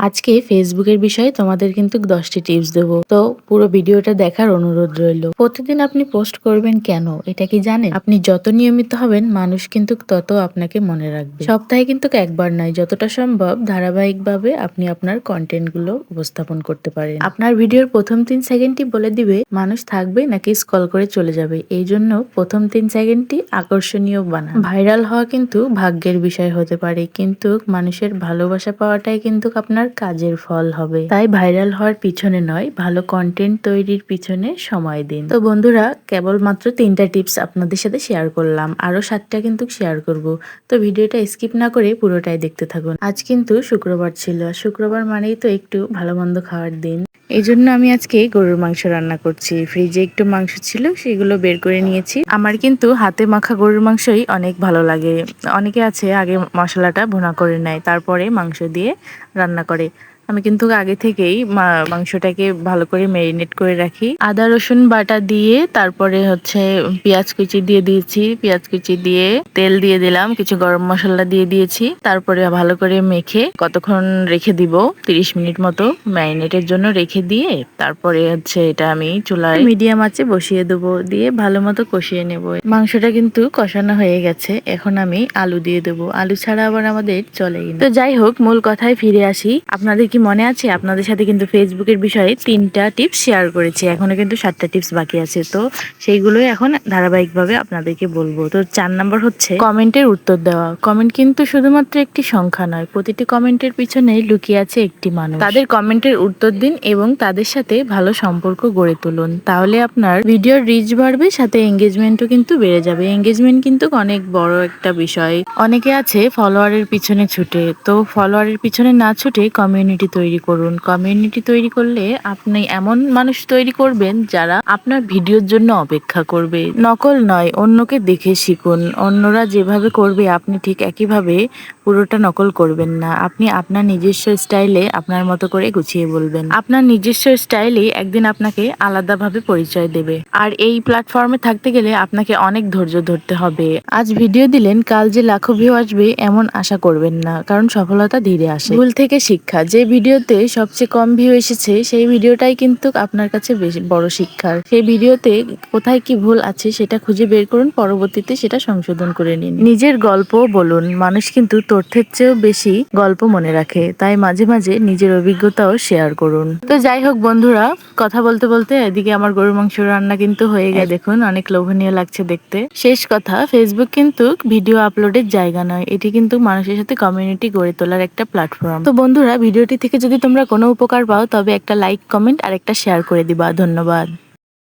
আজকে ফেসবুকের বিষয়ে তোমাদের কিন্তু 10টি টিপস দেবো। তো পুরো ভিডিওটা দেখার অনুরোধ রইল। প্রতিদিন আপনি পোস্ট করবেন কেন? এটা কি জানেন? আপনি যত নিয়মিত হবেন মানুষ কিন্তু তত আপনাকে মনে রাখবে। সপ্তাহে কিন্তু একবার নয়, যতটা সম্ভব ধারাবাহিকভাবে আপনি আপনার কন্টেন্ট গুলো উপস্থাপন করতে পারেন। আপনার ভিডিওর প্রথম 3 সেকেন্ডই বলে দিবে মানুষ থাকবে নাকি স্ক্রল করে চলে যাবে। এই জন্য প্রথম 3 সেকেন্ডটি আকর্ষণীয় বানান। ভাইরাল হওয়া কিন্তু ভাগ্যের বিষয় হতে পারে, কিন্তু মানুষের ভালোবাসা পাওয়াটাই কিন্তু আপনার কাজের ফল হবে। তাই ভাইরাল হওয়ার পিছনে নয়, ভালো কন্টেন্ট তৈরির পিছনে সময় দিন। তো বন্ধুরা, কেবলমাত্র 3টা টিপস আপনাদের সাথে শেয়ার করলাম, আরো 7টা কিন্তু শেয়ার করব। তো ভিডিওটা স্কিপ না করে পুরোটাই দেখতে থাকুন। আজ কিন্তু শুক্রবার ছিল, আর শুক্রবার মানেই তো একটু ভালো মন্দ খাওয়ার দিন। এই জন্য আমি আজকে গরুর মাংস রান্না করছি। ফ্রিজে একটু মাংস ছিল, সেগুলো বের করে নিয়েছি। আমার কিন্তু হাতে মাখা গরুর মাংসই অনেক ভালো লাগে। অনেকে আছে আগে মশলাটা ভুনা করে নেয়, তারপরে মাংস দিয়ে রান্না করে। আমি কিন্তু আগে থেকেই মাংসটাকে ভালো করে ম্যারিনেট করে রাখি। আদা রসুন বাটা দিয়ে তারপরে হচ্ছে পেঁয়াজ কুচি দিয়ে দিয়েছি। পেঁয়াজ কুচি দিয়ে তেল দিয়ে দিলাম, কিছু গরম মশলা দিয়ে দিয়েছি। তারপরে ভালো করে মেখে কতক্ষণ রেখে দিব, 30 মিনিট মতো ম্যারিনেটের জন্য রেখে দিয়ে তারপরে হচ্ছে এটা আমি চুলায় মিডিয়াম আঁচে বসিয়ে দেবো, দিয়ে ভালো মতো কষিয়ে নেব। মাংসটা কিন্তু কষানো হয়ে গেছে, এখন আমি আলু দিয়ে দেবো। আলু ছাড়া আবার আমাদের চলেই না। তো যাই হোক, মূল কথায় ফিরে আসি। আপনাদের কি মনে আছে, আপনাদের সাথে কিন্তু ফেসবুকের বিষয়ে 3টা টিপস শেয়ার করেছি, এখনো কিন্তু 7টা টিপস বাকি আছে। তো সেইগুলোই এখন ধারাবাহিকভাবে আপনাদেরকে বলবো। তো 4 নম্বর হচ্ছে কমেন্টের উত্তর দেওয়া। কমেন্ট কিন্তু শুধুমাত্র একটি সংখ্যা নয়, প্রতিটি কমেন্টের পিছনে লুকিয়ে আছে একটি মানুষ। তাদের কমেন্টের উত্তর দিন এবং তাদের সাথে ভালো সম্পর্ক গড়ে তুলুন। তাহলে আপনার ভিডিওর রিচ বাড়বে, সাথে এঙ্গেজমেন্টও কিন্তু বেড়ে যাবে। এঙ্গেজমেন্ট কিন্তু অনেক বড় একটা বিষয়। অনেকে আছে ফলোয়ারের পিছনে ছুটে, তো ফলোয়ারের পিছনে না ছুটে কমিউনিটি তৈরি করুন। কমিউনিটি তৈরি করলে আপনি এমন মানুষ তৈরি করবেন যারা আপনার ভিডিওর জন্য অপেক্ষা করবে। নকল নয়, অন্যকে দেখে শিখুন। অন্যরা যেভাবে করবে আপনি ঠিক একইভাবে পুরোটা নকল করবেন না। আপনি আপনার নিজস্ব স্টাইলে আপনার মতো করে গুছিয়ে বলবেন। আপনার নিজস্ব স্টাইলে একদিন আপনাকে আলাদাভাবে পরিচয় দেবে। আর এই প্ল্যাটফর্মে থাকতে গেলে আপনাকে অনেক ধৈর্য ধরতে হবে। আজ ভিডিও দিলেন, কাল যে লাখো ভিউ আসবে এমন আশা করবেন না, কারণ সফলতা ধীরে আসে। ভুল থেকে শিক্ষা। যে ভিডিওতে সবচেয়ে কম ভিউ এসেছে সেই ভিডিওটাই কিন্তু আপনার কাছে বেশি বড় শিক্ষার। সেই ভিডিওতে কোথায় কি ভুল আছে সেটা খুঁজে বের করুন, পরবর্তীতে সেটা সংশোধন করে নিন। নিজের গল্প বলুন। মানুষ কিন্তু তথ্যের চেয়েও বেশি গল্প মনে রাখে, তাই মাঝে মাঝে নিজের অভিজ্ঞতাও শেয়ার করুন। তো যাই হোক বন্ধুরা, কথা বলতে বলতে এদিকে আমার গরুর মাংস রান্না কিন্তু হয়ে গেছে। দেখুন অনেক লোভনীয় লাগছে দেখতে। শেষ কথা, ফেসবুক কিন্তু ভিডিও আপলোডের জায়গা নয়, এটি কিন্তু মানুষের সাথে কমিউনিটি গড়ে তোলার একটা প্ল্যাটফর্ম। তো বন্ধুরা, ভিডিওটি থেকে যদি তোমরা কোনো উপকার পাও তবে একটা লাইক, কমেন্ট আর একটা শেয়ার করে দিবা। ধন্যবাদ।